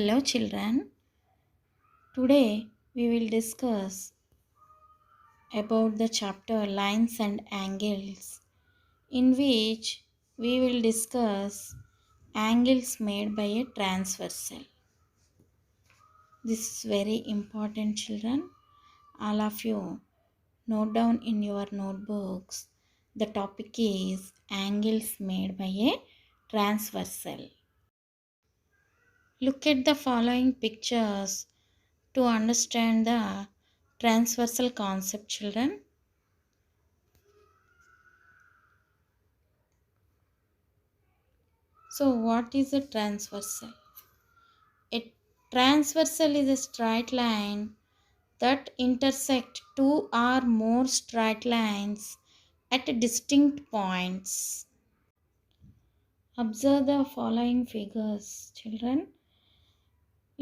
Hello, children. Today we will discuss about the chapter Lines and Angles, in which we will discuss angles made by a transversal. This is very important, children. All of you note down in your notebooks. The topic is angles made by a transversal. Look at the following pictures to understand the transversal concept, children. So what is a transversal? A transversal is a straight line that intersect two or more straight lines at distinct points. Observe the following figures, children.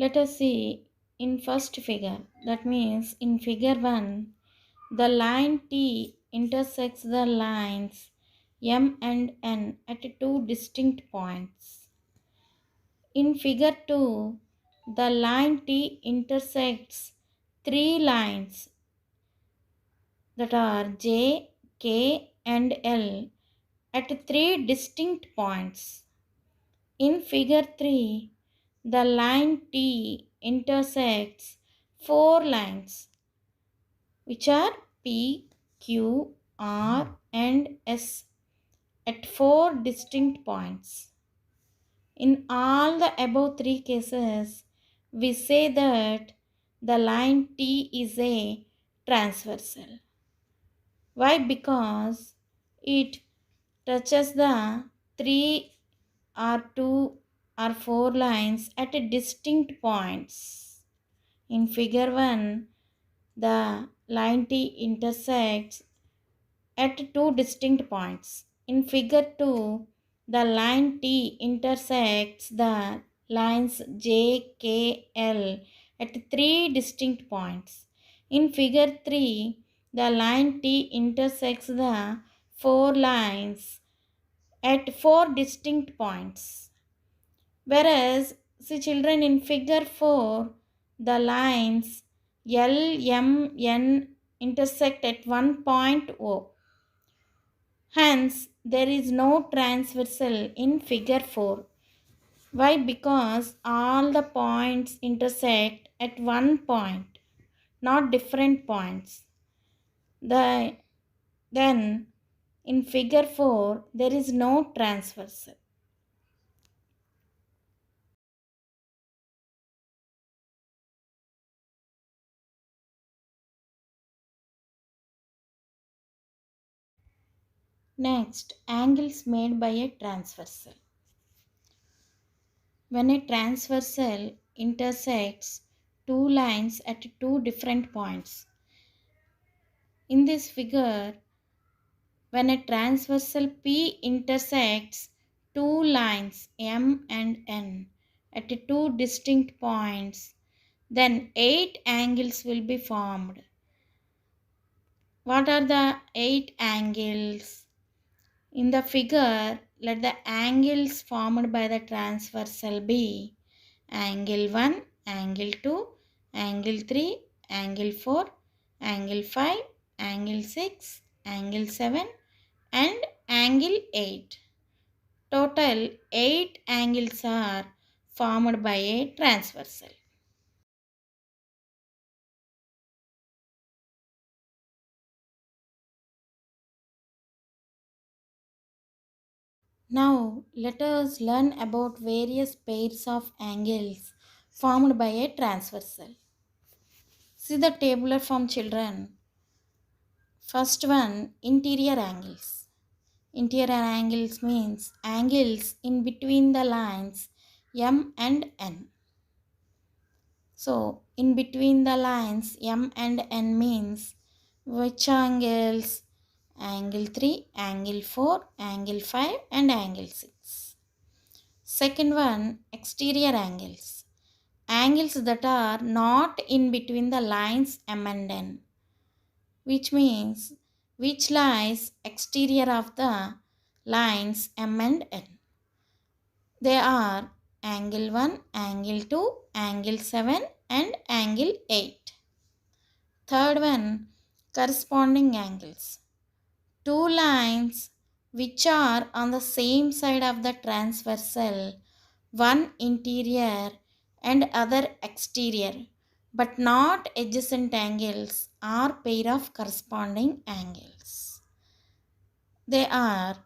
Let us see in first figure. That means in figure 1, the line T intersects the lines M and N at two distinct points. In figure 2, the line T intersects three lines that are J, K, and L at three distinct points. In figure 3, the line T intersects four lines which are P, Q, R, and S at four distinct points. In all the above three cases, we say that the line T is a transversal. Why? Because it touches the three or two or four lines at distinct points. In figure 1, the line T intersects at two distinct points. In figure 2, the line T intersects the lines J, K, L at three distinct points. In figure 3, the line T intersects the four lines at four distinct points. Whereas, see children, in figure 4, the lines L, M, N intersect at one point O. Hence, there is no transversal in figure 4. Why? Because all the points intersect at one point, not different points. Then, in figure 4, there is no transversal. Next, angles made by a transversal. When a transversal intersects two lines at two different points. In this figure, when a transversal P intersects two lines M and N at two distinct points, then 8 angles will be formed. What are the 8 angles? In the figure, let the angles formed by the transversal be angle 1, angle 2, angle 3, angle 4, angle 5, angle 6, angle 7, and angle 8. Total 8 angles are formed by a transversal. Now let us learn about various pairs of angles formed by a transversal. See the tabular form, children. First one, interior angles. Interior angles means angles in between the lines M and N. So, in between the lines M and N means which angles? Angle 3, angle 4, angle 5, and angle 6. Second one, exterior angles. Angles that are not in between the lines M and N, which means which lies exterior of the lines M and N. They are angle 1, angle 2, angle 7 and angle 8. Third one, corresponding angles. Two lines which are on the same side of the transversal, one interior and other exterior, but not adjacent angles, are pair of corresponding angles. They are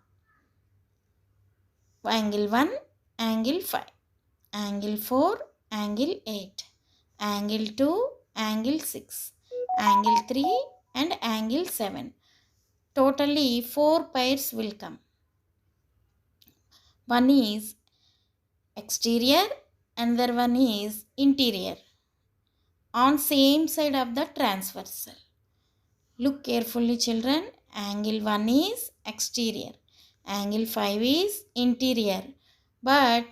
angle 1, angle 5, angle 4, angle 8, angle 2, angle 6, angle 3 and angle 7. Totally 4 pairs will come. One is exterior, another one is interior on same side of the transversal. Look carefully children. Angle 1 is exterior, angle 5 is interior, but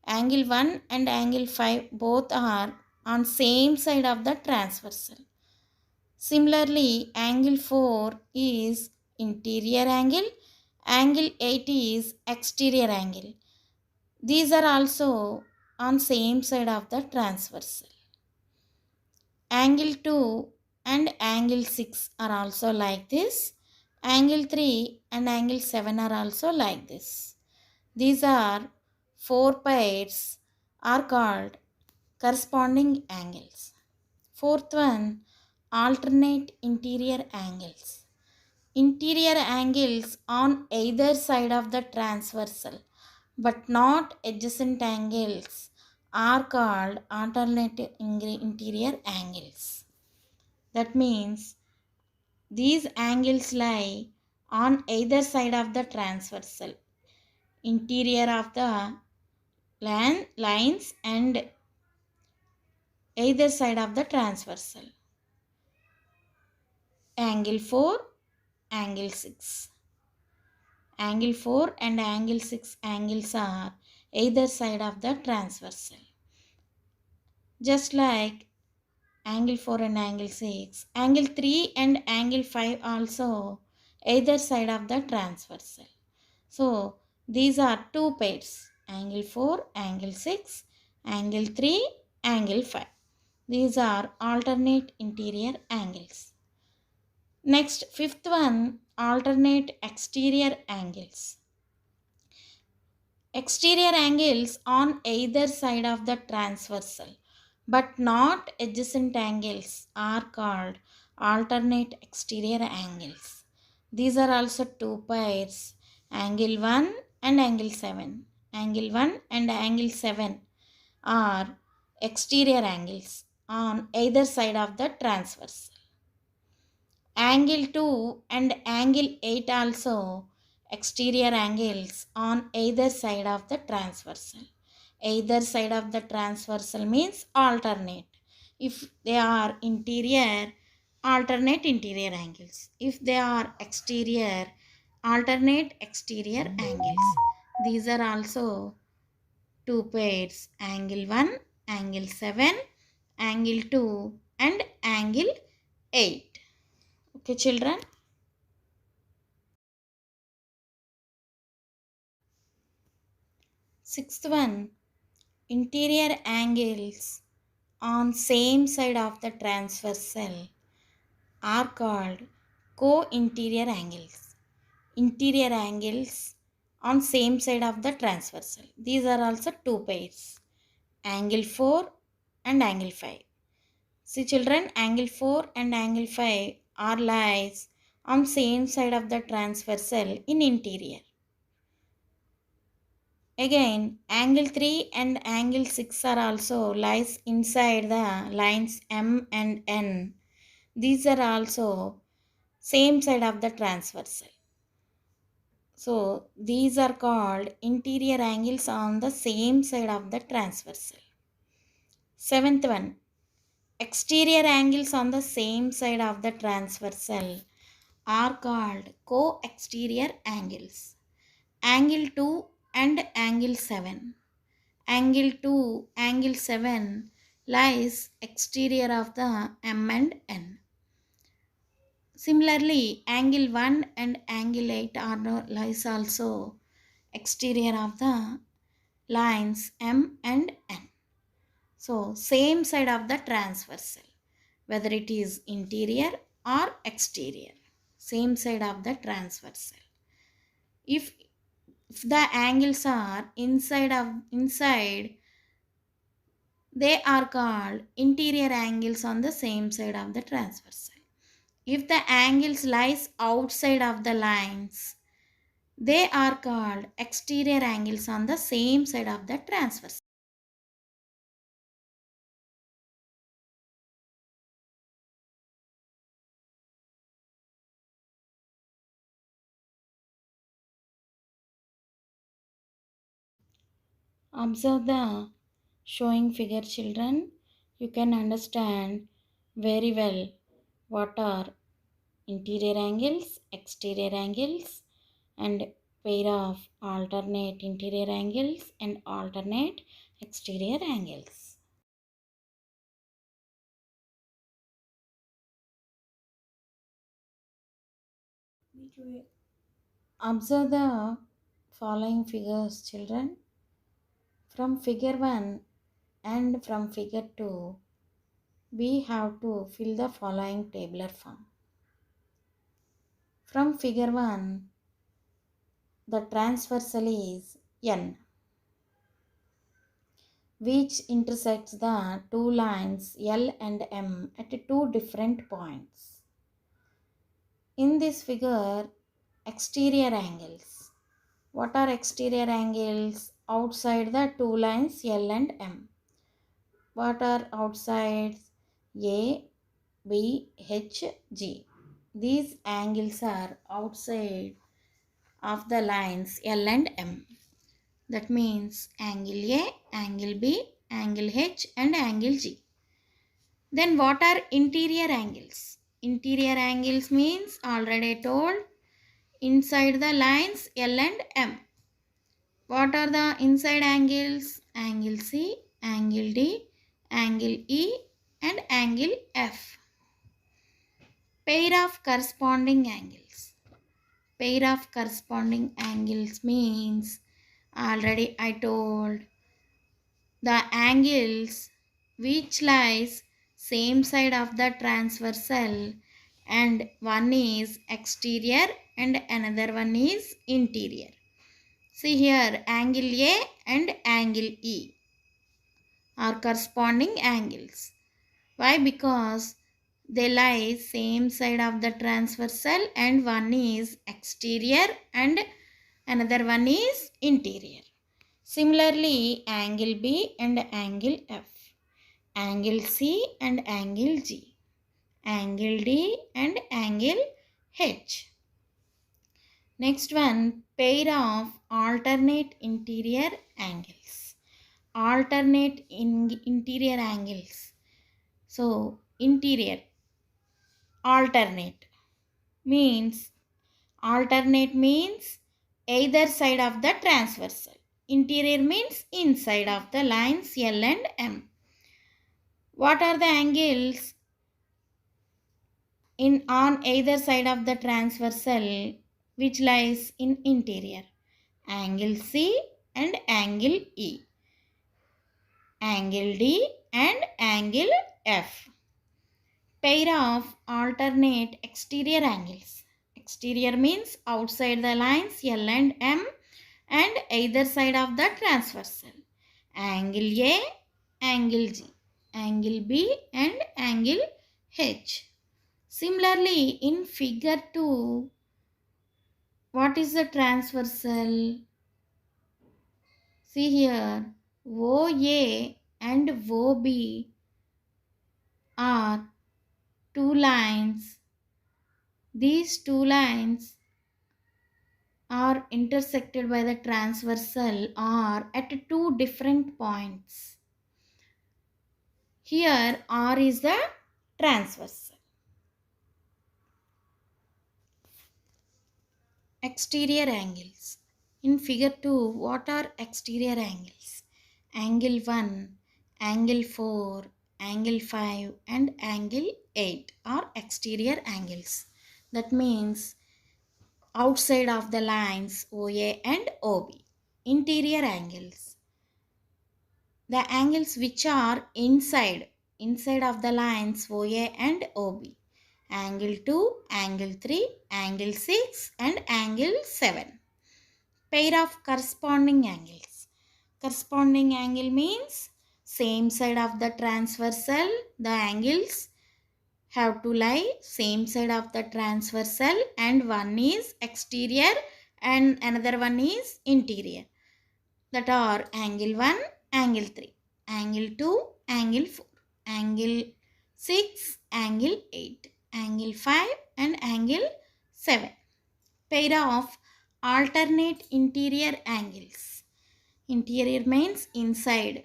angle 1 and angle 5 both are on same side of the transversal. Similarly, angle 4 is interior angle, angle 8 is exterior angle. These are also on same side of the transversal. Angle 2 and angle 6 are also like this. Angle 3 and angle 7 are also like this. These are 4 pairs are called corresponding angles. Fourth one, alternate interior angles. Interior angles on either side of the transversal but not adjacent angles are called alternate interior angles. That means these angles lie on either side of the transversal, interior of the lines and either side of the transversal. Angle 4, angle 6. Angle 4 and angle 6 angles are either side of the transversal. Just like angle 4 and angle 6, angle 3 and angle 5 also either side of the transversal. So these are two pairs, angle 4, angle 6, angle 3, angle 5. These are alternate interior angles. Next, fifth one, alternate exterior angles. Exterior angles on either side of the transversal but not adjacent angles are called alternate exterior angles. These are also two pairs, angle 1 and angle 7. Angle 1 and angle 7 are exterior angles on either side of the transversal. Angle 2 and angle 8 also exterior angles on either side of the transversal. Either side of the transversal means alternate. If they are interior, alternate interior angles. If they are exterior, alternate exterior angles. These are also two pairs, angle 1, angle 7, angle 2 and angle 8. Okay children. Sixth one, interior angles on same side of the transversal are called co-interior angles. Interior angles on same side of the transversal. These are also two pairs, angle 4 and angle 5. See children, angle 4 and angle 5 are lies on same side of the transversal in interior. Again, angle 3 and angle 6 are also lies inside the lines M and N. These are also same side of the transversal. So, these are called interior angles on the same side of the transversal. Seventh one, exterior angles on the same side of the transversal are called co-exterior angles. Angle 2 and angle 7. Angle 2, angle 7 lies exterior of the M and N. Similarly, angle 1 and angle 8 are lies also exterior of the lines M and N. So same side of the transversal, whether it is interior or exterior, same side of the transversal. If the angles are inside, they are called interior angles on the same side of the transversal. If the angles lies outside of the lines, they are called exterior angles on the same side of the transversal. Observe the showing figure, children. You can understand very well what are interior angles, exterior angles, and pair of alternate interior angles and alternate exterior angles. Observe the following figures, children. From figure 1 and from figure 2, we have to fill the following tabular form. From figure 1, the transversal is N, which intersects the two lines L and M at two different points. In this figure, exterior angles. What are exterior angles? Outside the two lines L and M. What are outside? A, B, H, G. These angles are outside of the lines L and M. That means angle A, angle B, angle H and angle G. Then what are interior angles? Interior angles means already told inside the lines L and M. What are the inside angles? Angle C, angle D, angle E and angle F. Pair of corresponding angles. Pair of corresponding angles means already I told the angles which lies same side of the transversal and one is exterior and another one is interior. See here, angle A and angle E are corresponding angles. Why? Because they lie same side of the transversal and one is exterior and another one is interior. Similarly, angle B and angle F, angle C and angle G, angle D and angle H. Next one, pair of alternate interior angles. Alternate interior angles. So, interior, alternate means either side of the transversal. Interior means inside of the lines L and M. What are the angles on either side of the transversal which lies in interior? Angle C and angle E, angle D and angle F. Pair of alternate exterior angles. Exterior means outside the lines L and M and either side of the transversal. Angle A, angle G, angle B and angle H. Similarly, in figure 2, what is the transversal? See here, OA and OB are two lines. These two lines are intersected by the transversal or at two different points. Here R is the transversal. Exterior angles. In figure 2, what are exterior angles? Angle 1, angle 4, angle 5 and angle 8 are exterior angles. That means outside of the lines OA and OB. Interior angles. the angles which are inside of the lines OA and OB. Angle 2, angle 3, angle 6 and angle 7. Pair of corresponding angles. Corresponding angle means same side of the transversal. The angles have to lie same side of the transversal, and one is exterior and another one is interior. That are angle 1, angle 3, angle 2, angle 4, angle 6, angle 8, angle 5 and angle 7. Pair of alternate interior angles. Interior means inside,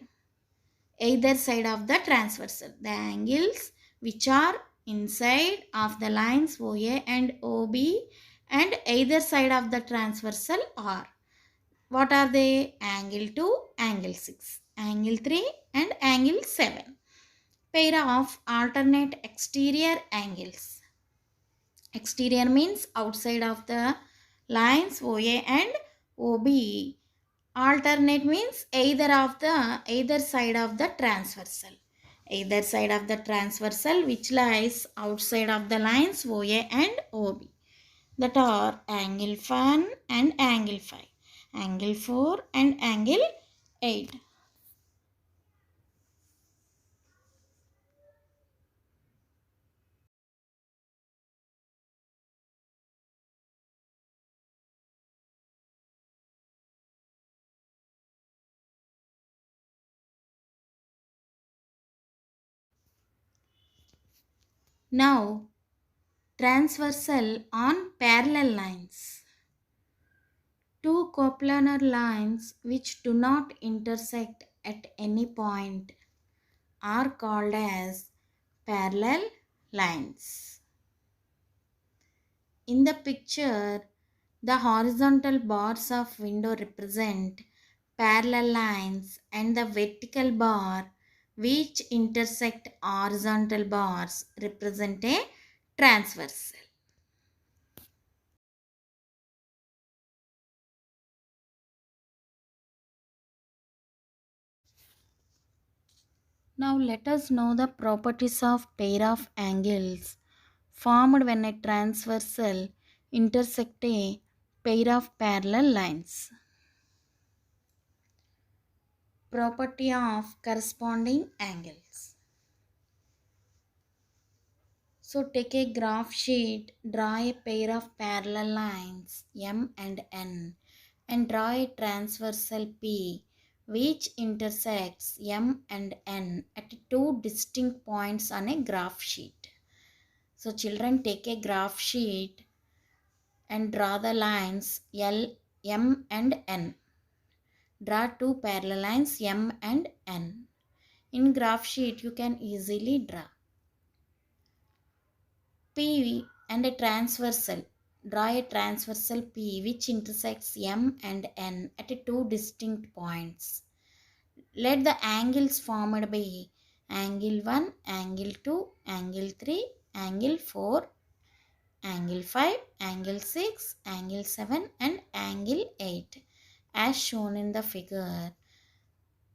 either side of the transversal. The angles which are inside of the lines OA and OB and either side of the transversal are, what are they? Angle 2, angle 6, angle 3 and angle 7. Pair of alternate exterior angles. Exterior means outside of the lines OA and OB. Alternate means either side of the transversal. Either side of the transversal which lies outside of the lines OA and OB. That are angle 1 and angle 5, angle 4 and angle 8. Now, transversal on parallel lines. Two coplanar lines which do not intersect at any point are called as parallel lines. In the picture, the horizontal bars of window represent parallel lines and the vertical bar which intersect horizontal bars represent a transversal. Now let us know the properties of pair of angles formed when a transversal intersect a pair of parallel lines. Property of corresponding angles. So take a graph sheet, draw a pair of parallel lines M and N and draw a transversal P which intersects M and N at two distinct points on a graph sheet. So children, take a graph sheet and draw the lines L, M and N. Draw two parallel lines M and N. In graph sheet you can easily draw. P and a transversal. Draw a transversal P which intersects M and N at two distinct points. Let the angles formed be angle 1, angle 2, angle 3, angle 4, angle 5, angle 6, angle 7 and angle 8 as shown in the figure.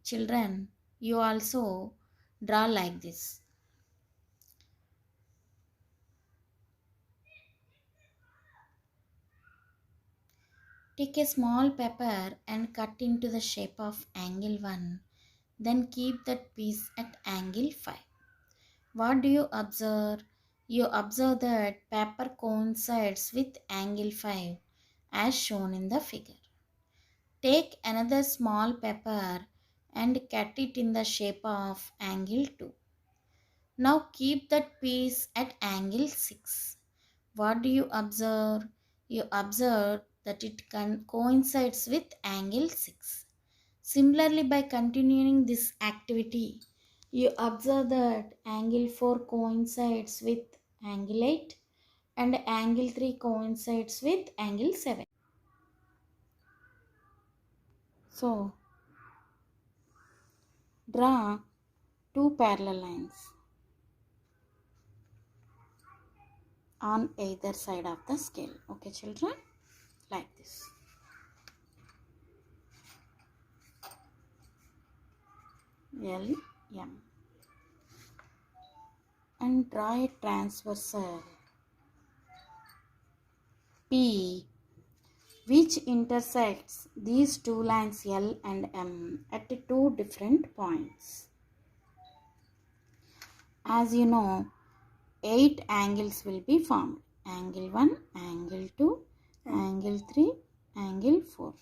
Children, you also draw like this. Take a small pepper and cut into the shape of angle 1. Then keep that piece at angle 5. What do you observe? You observe that pepper coincides with angle 5 as shown in the figure. Take another small pepper and cut it in the shape of angle 2. Now keep that piece at angle 6. What do you observe? You observe that it coincides with angle 6. Similarly, by continuing this activity, you observe that angle 4 coincides with angle 8 and angle 3 coincides with angle 7. So, draw two parallel lines on either side of the scale. Okay, children? Like this. L, M. And draw a transversal P which intersects these two lines L and M at two different points. As you know, 8 angles will be formed. Angle 1, angle 2, angle 3, angle 4,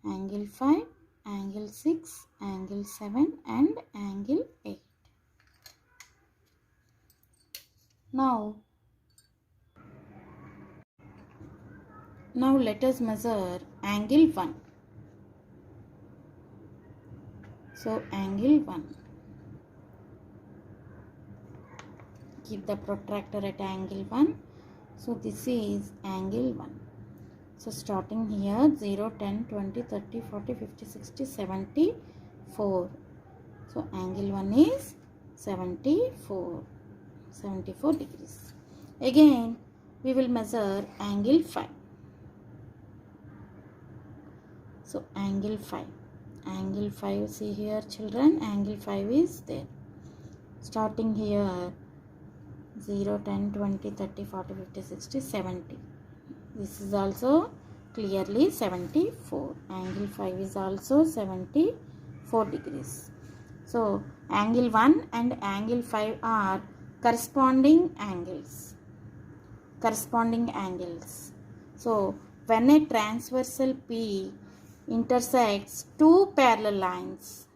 angle 5, angle 6, angle 7 and angle 8. Now let us measure angle 1. So angle 1. Keep the protractor at angle 1. So this is angle 1. So starting here 0, 10, 20, 30, 40, 50, 60, 74. So angle 1 is 74 degrees. Again we will measure angle 5. So angle 5. Angle 5, see here children, angle 5 is there. Starting here 0, 10, 20, 30, 40, 50, 60, 70. This is also clearly 74. Angle 5 is also 74 degrees. So angle 1 and angle 5 are corresponding angles. So when a transversal P intersects two parallel lines,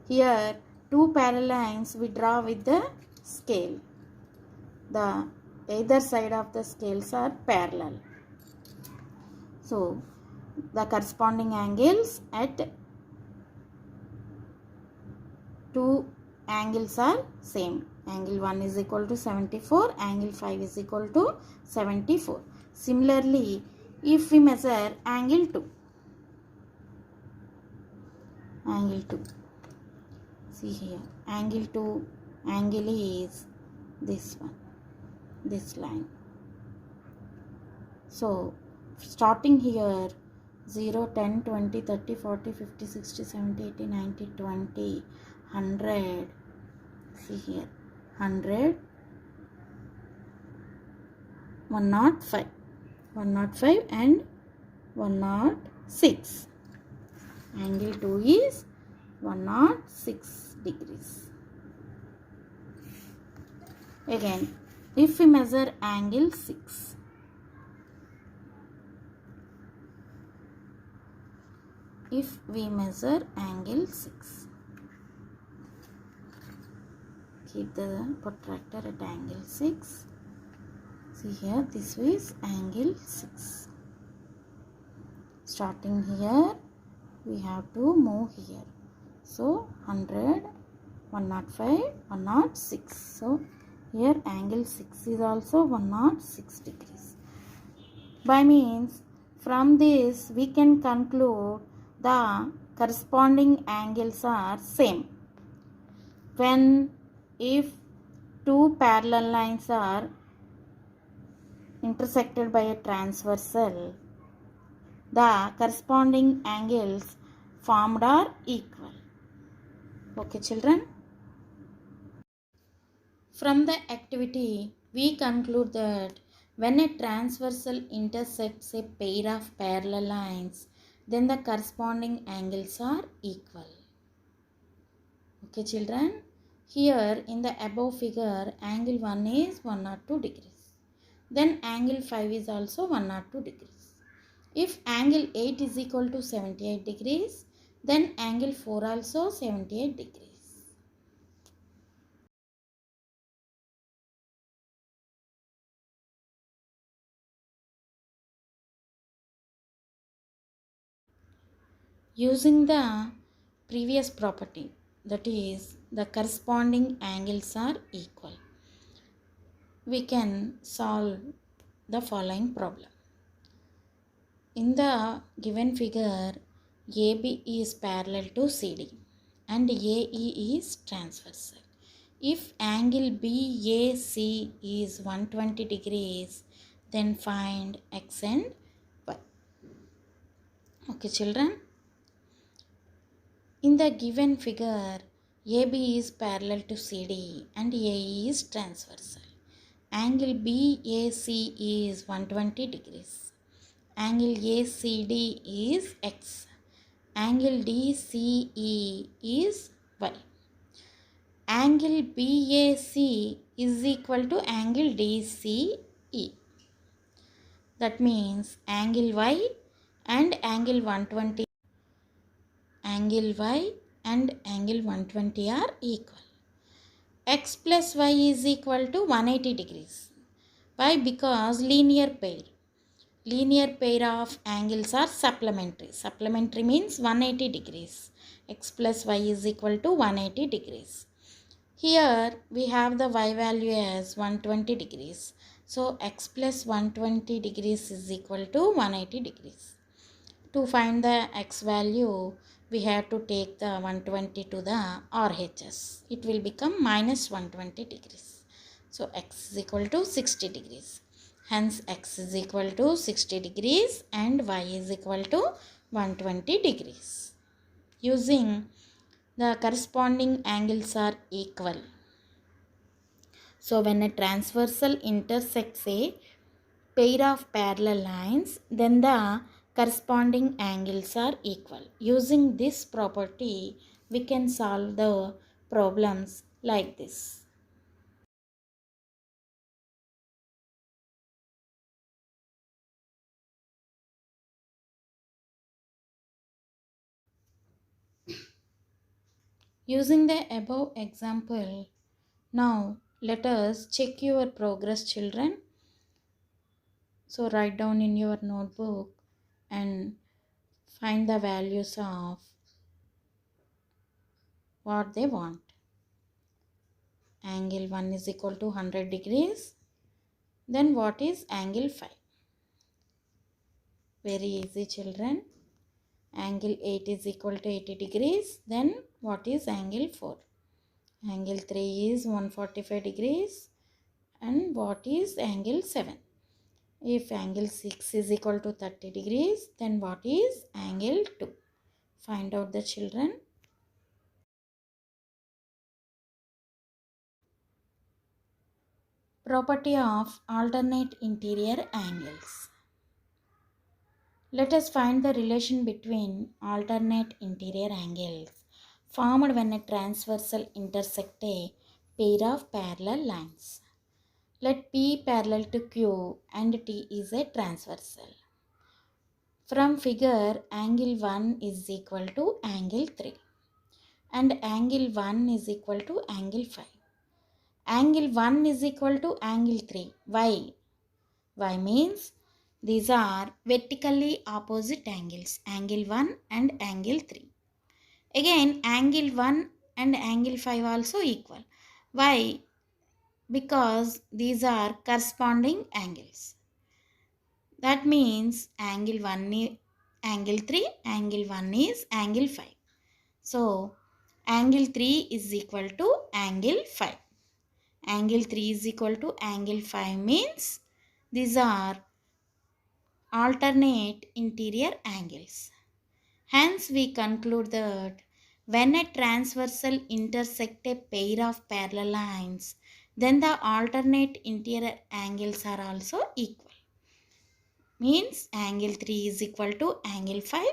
here two parallel lines we draw with the scale. The either side of the scales are parallel. So the corresponding angles at two angles are same. Angle 1 is equal to 74, angle 5 is equal to 74. Similarly, if we measure angle 2, see here, angle 2 angle is this one, this line. So starting here 0, 10, 20, 30, 40, 50, 60, 70, 80, 90, 20, 100. See here 100, 105 and 106. Angle 2 is 106 degrees. Again, if we measure angle 6, keep the protractor at angle 6. See here, this is angle 6. Starting here, we have to move here. So 100, 105, 106. So here angle 6 is also 106 degrees. By means, from this we can conclude the corresponding angles are same. If two parallel lines are intersected by a transversal, the corresponding angles formed are equal. Okay children? From the activity, we conclude that when a transversal intersects a pair of parallel lines, then the corresponding angles are equal. Okay children? Here in the above figure, angle 1 is 102 degrees. Then angle 5 is also 102 degrees. If angle 8 is equal to 78 degrees, then angle 4 also 78 degrees. Using the previous property, that is the corresponding angles are equal, we can solve the following problem. In the given figure, AB is parallel to CD and AE is transversal. If angle BAC is 120 degrees, then find X and Y. Okay children? In the given figure, AB is parallel to CD and AE is transversal. Angle BAC is 120 degrees. Angle ACD is X. Angle DCE is Y. Angle BAC is equal to angle DCE. That means angle Y and angle 120 are equal. X plus Y is equal to 180 degrees. Why? Because linear pair. Linear pair of angles are supplementary. Supplementary means 180 degrees. X plus Y is equal to 180 degrees. Here we have the Y value as 120 degrees. So X plus 120 degrees is equal to 180 degrees. To find the X value, we have to take the 120 to the RHS. It will become minus 120 degrees. So X is equal to 60 degrees. Hence X is equal to 60 degrees and Y is equal to 120 degrees. Using the corresponding angles are equal. So when a transversal intersects a pair of parallel lines, then the corresponding angles are equal. Using this property, we can solve the problems like this. Using the above example, now let us check your progress, children. So write down in your notebook and find the values of what they want. Angle 1 is equal to 100 degrees. Then what is angle 5? Very easy, children. Angle 8 is equal to 80 degrees. Then what is angle 4? Angle 3 is 145 degrees. And what is angle 7? If angle 6 is equal to 30 degrees, then what is angle 2? Find out the children. Property of alternate interior angles. Let us find the relation between alternate interior angles formed when a transversal intersect a pair of parallel lines. Let P parallel to Q and T is a transversal. From figure, angle 1 is equal to angle 3 and angle 1 is equal to angle 5. Angle 1 is equal to angle 3. Why? Why means these are vertically opposite angles, angle 1 and angle 3. Again, angle 1 and angle 5 also equal. Why? Because these are corresponding angles. That means angle 1 is angle 3, angle 1 is angle 5. So, angle 3 is equal to angle 5. Angle 3 is equal to angle 5 means these are alternate interior angles. Hence, we conclude that when a transversal intersect a pair of parallel lines, then the alternate interior angles are also equal. Means angle 3 is equal to angle 5,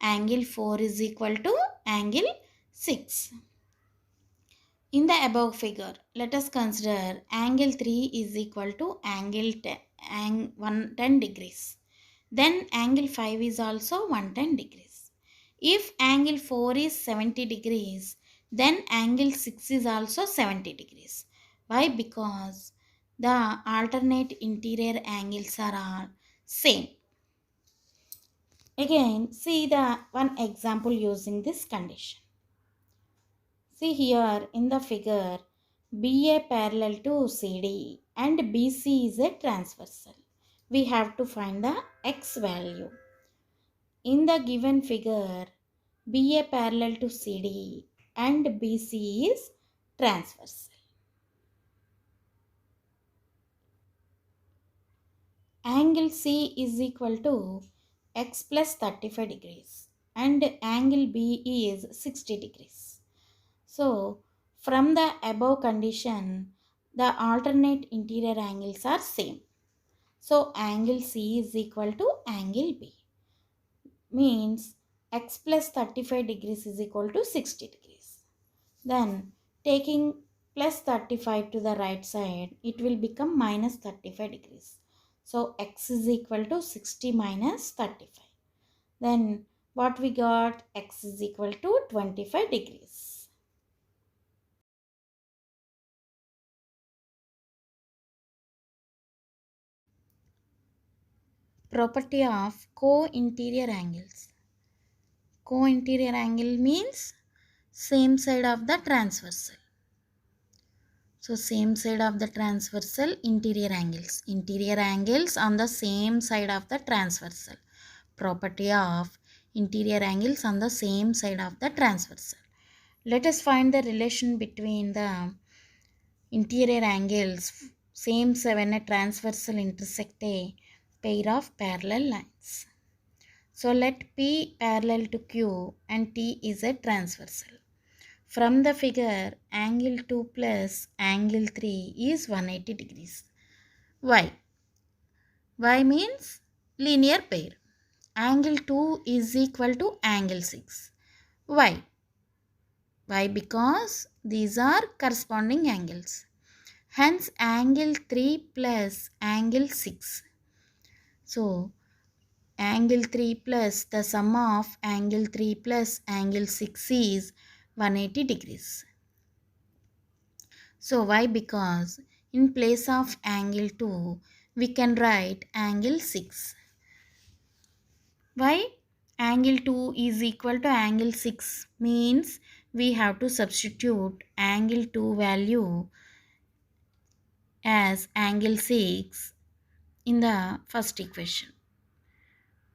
angle 4 is equal to angle 6. In the above figure, let us consider angle 3 is equal to angle 110 degrees. Then angle 5 is also 110 degrees. If angle 4 is 70 degrees, then angle 6 is also 70 degrees. Why? Because the alternate interior angles are all same. Again, see the one example using this condition. See here in the figure, BA parallel to CD and BC is a transversal. We have to find the X value. In the given figure, BA parallel to CD and BC is transversal. Angle C is equal to X plus 35 degrees and angle BE is 60 degrees. So from the above condition, the alternate interior angles are same. So angle C is equal to angle B, means x plus 35 degrees is equal to 60 degrees. Then taking plus 35 to the right side, it will become minus 35 degrees. So x is equal to 60 minus 35. Then what we got, x is equal to 25 degrees. Property of co-interior angles. Co-interior angle means same side of the transversal. So same side of the transversal, interior angles. Interior angles on the same side of the transversal. Property of interior angles on the same side of the transversal. Let us find the relation between the interior angles same side when a transversal intersect a pair of parallel lines. So let P parallel to Q and T is a transversal. From the figure, angle 2 plus angle 3 is 180 degrees. Why? Y means linear pair. Angle 2 is equal to angle 6. Why? Why? Because these are corresponding angles. Hence, angle 3 plus angle 6. So, angle 3 plus the sum of angle 3 plus angle 6 is 180 degrees. So why? Because in place of angle 2, we can write angle 6. Why? Angle 2 is equal to angle 6 means we have to substitute angle 2 value as angle 6 in the first equation.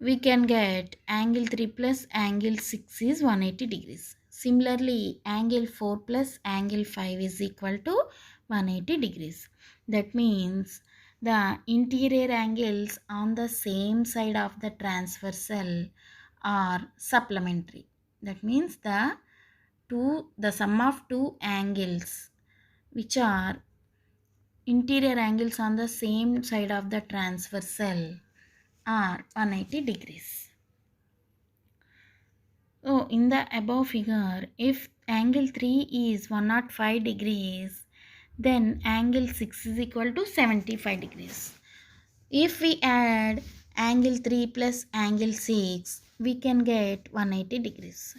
We can get angle 3 plus angle 6 is 180 degrees. Similarly, angle 4 plus angle 5 is equal to 180 degrees. That means the interior angles on the same side of the transversal are supplementary. That means the sum of two angles which are interior angles on the same side of the transversal are 180 degrees. So in the above figure, if angle 3 is 105 degrees, then angle 6 is equal to 75 degrees. If we add angle 3 plus angle 6, we can get 180 degrees.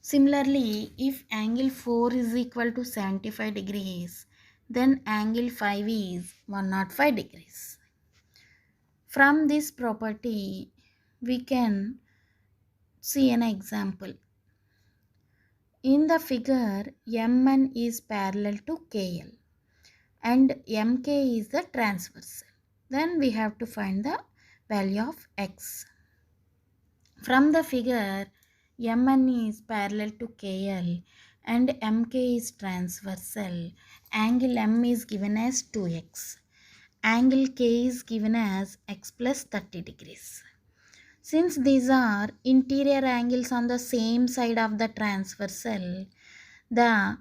Similarly, if angle 4 is equal to 75 degrees, then angle 5 is 105 degrees. From this property, we can see an example. In the figure, Mn is parallel to Kl and Mk is the transversal. Then we have to find the value of x. From the figure, Mn is parallel to Kl and Mk is transversal. Angle M is given as 2x. Angle K is given as x plus 30 degrees. Since these are interior angles on the same side of the transversal, the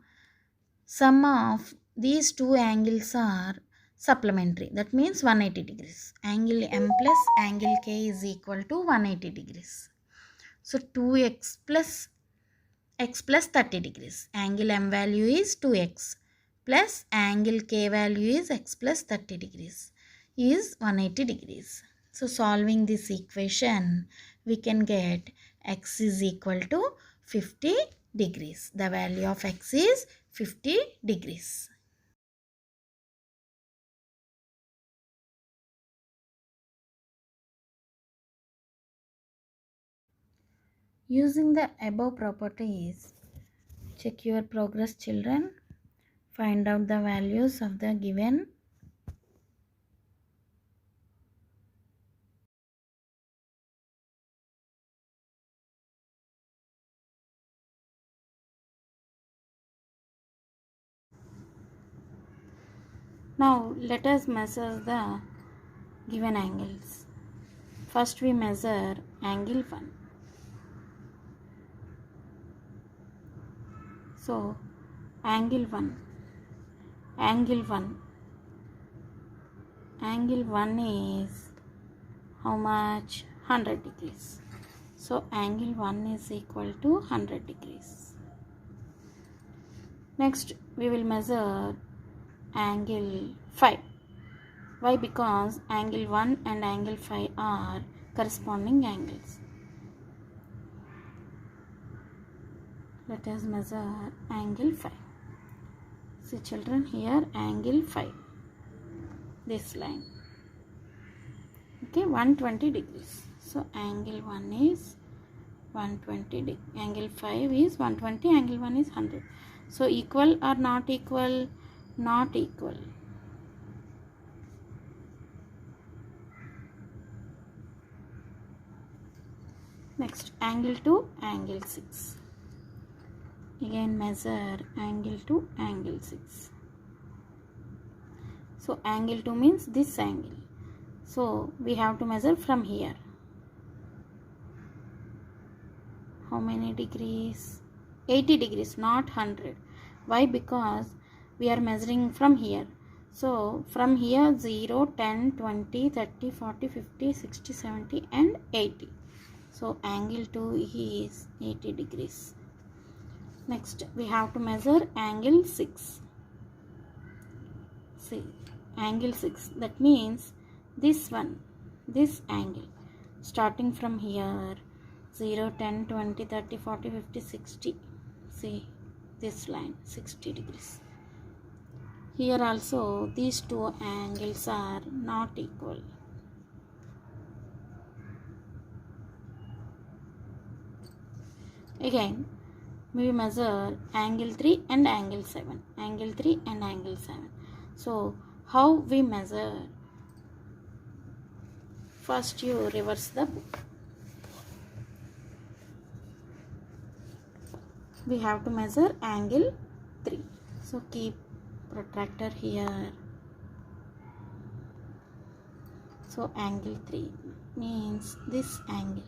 sum of these two angles are supplementary. That means 180 degrees. Angle M plus angle K is equal to 180 degrees. So 2x plus x plus 30 degrees. Angle M value is 2x plus angle K value is x plus 30 degrees is 180 degrees. So solving this equation, we can get x is equal to 50 degrees. The value of x is 50 degrees. Using the above properties, check your progress, children. Find out the values of the given. Now let us measure the given angles. First we measure angle 1. So angle 1. Angle 1 is how much? 100 degrees. So angle 1 is equal to 100 degrees. Next we will measure angle 5. Why? Because angle 1 and angle 5 are corresponding angles. Let us measure angle 5. See children, here angle 5. This line. Okay, 120 degrees. So angle 1 is 120 degrees. Angle 5 is 120. Angle 1 is 100. So equal or not equal? Not equal. Next, angle 2, angle 6. Again measure angle 2, angle 6. So angle 2 means this angle. So we have to measure from here. How many degrees? 80 degrees, not 100. Why? Because we are measuring from here. So from here 0, 10, 20, 30, 40, 50, 60, 70 and 80. So angle 2 is 80 degrees. Next we have to measure angle 6. See, angle 6. That means this one, this angle. Starting from here 0, 10, 20, 30, 40, 50, 60. See this line 60 degrees. Here also these two angles are not equal. Again we measure angle 3 and angle 7. Angle 3 and angle 7. So how we measure? First you reverse the book. We have to measure angle 3. So keep protractor here. So angle 3 means this angle.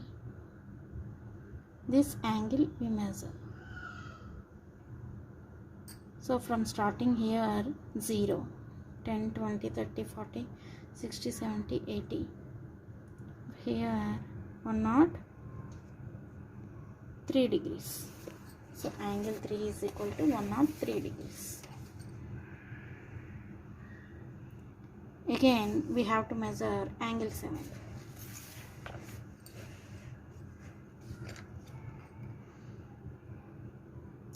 This angle we measure. So from starting here 0, 10, 20, 30, 40, 60, 70, 80. Here 103 degrees. So angle 3 is equal to 103 degrees. Again we have to measure angle 7.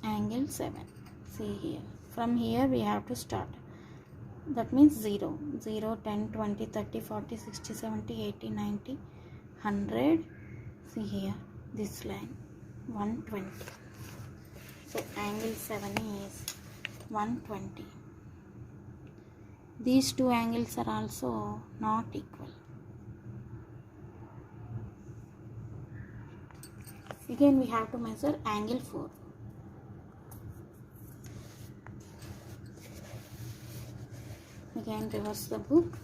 Angle 7. See here. From here we have to start. That means 0, 0, 10, 20, 30, 40, 60, 70, 80, 90, 100. See here, this line, 120. So angle 7 is 120. These two angles are also not equal. Again we have to measure angle 4. Again reverse the book.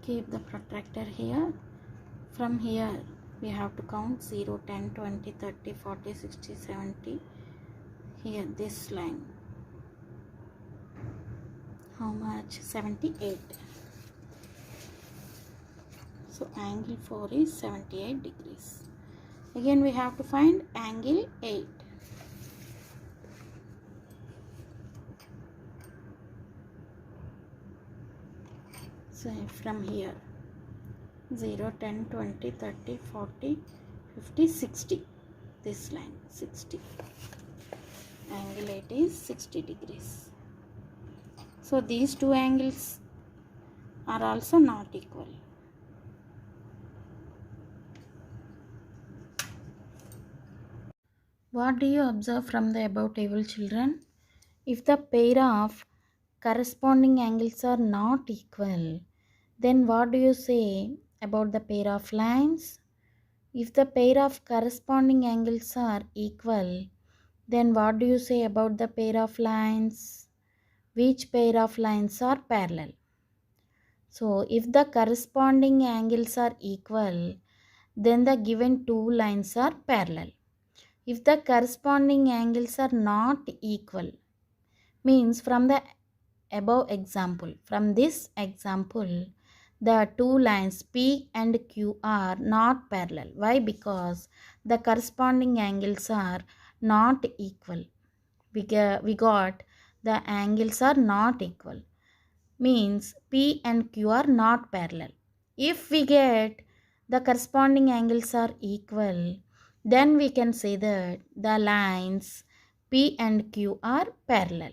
Keep the protractor here. From here we have to count 0, 10, 20, 30, 40, 60, 70. Here this line. How much? 78. So angle 4 is 78 degrees. Again we have to find angle 8. So from here 0, 10, 20, 30, 40, 50, 60. This line 60. Angle 8 is 60 degrees. So these two angles are also not equal. What do you observe from the above table, children? If the pair of corresponding angles are not equal, then what do you say about the pair of lines? If the pair of corresponding angles are equal, then what do you say about the pair of lines? Which pair of lines are parallel? So if the corresponding angles are equal, then the given two lines are parallel. If the corresponding angles are not equal, means from this example, the two lines P and Q are not parallel. Why? Because the corresponding angles are not equal. We got the angles are not equal, means P and Q are not parallel. If we get the corresponding angles are equal, then we can say that the lines P and Q are parallel.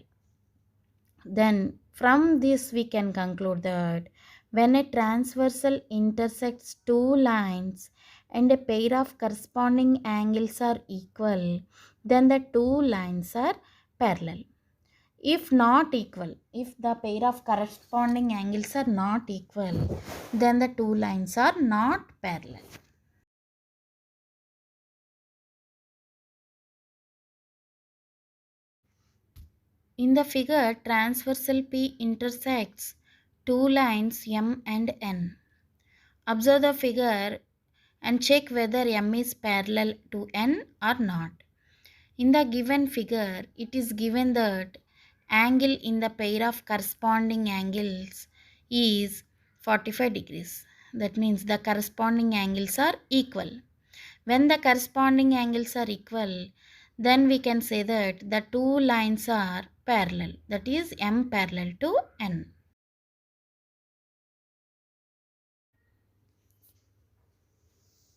Then from this we can conclude that when a transversal intersects two lines and a pair of corresponding angles are equal, then the two lines are parallel. If not equal, if the pair of corresponding angles are not equal, then the two lines are not parallel. In the figure, transversal P intersects two lines M and N. Observe the figure and check whether M is parallel to N or not. In the given figure, it is given that angle in the pair of corresponding angles is 45 degrees. That means the corresponding angles are equal. When the corresponding angles are equal, then we can say that the two lines are parallel. That is M parallel to N.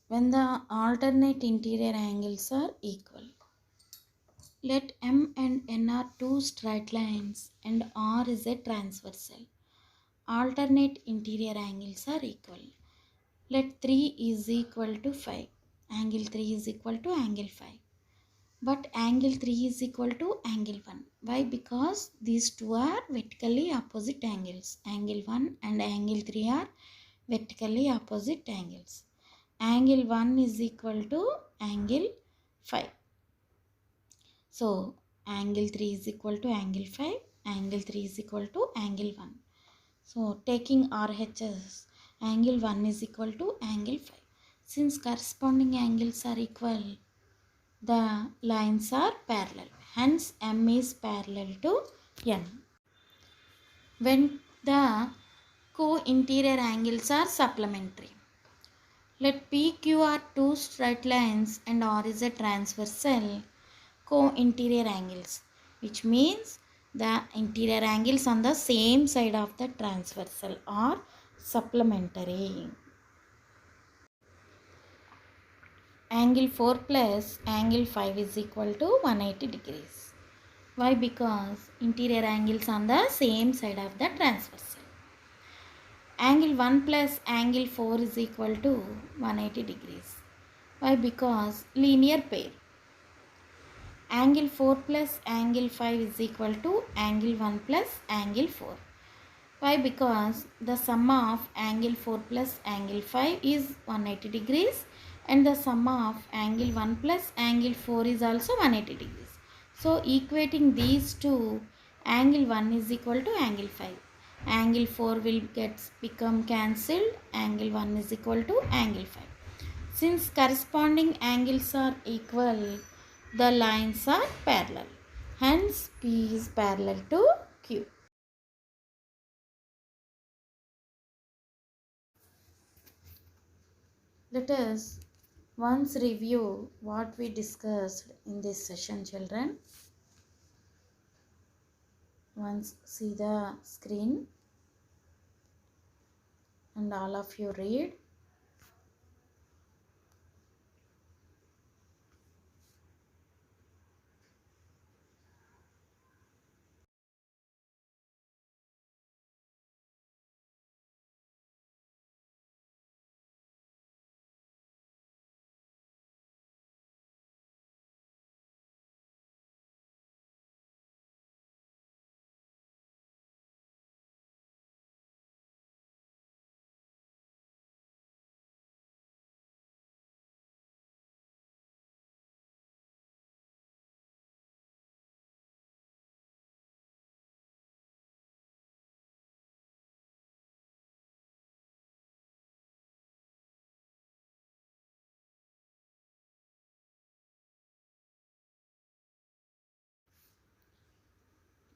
When the alternate interior angles are equal. Let M and N are two straight lines and R is a transversal. Alternate interior angles are equal. Let 3 is equal to 5. Angle 3 is equal to angle 5. But angle 3 is equal to angle 1. Why? Because these two are vertically opposite angles. Angle 1 and angle 3 are vertically opposite angles. Angle 1 is equal to angle 5. So, angle 3 is equal to angle 5, angle 3 is equal to angle 1. So, taking RHS, angle 1 is equal to angle 5. Since corresponding angles are equal, the lines are parallel. Hence, M is parallel to N. When the co-interior angles are supplementary. Let PQ are two straight lines and R is a transversal co-interior angles, which means the interior angles on the same side of the transversal are supplementary. Angle 4 plus angle 5 is equal to 180 degrees. Why? Because interior angles on the same side of the transversal. Angle 1 plus angle 4 is equal to 180 degrees. Why? Because linear pair. Angle 4 plus angle 5 is equal to angle 1 plus angle 4. Why? Because the sum of angle 4 plus angle 5 is 180 degrees and the sum of angle 1 plus angle 4 is also 180 degrees. So, equating these two, angle 1 is equal to angle 5. Angle 4 will become cancelled. Angle 1 is equal to angle 5. Since corresponding angles are equal, the lines are parallel. Hence, P is parallel to Q. Let us once review what we discussed in this session, children. Once see the screen and all of you read.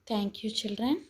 Thank you, children.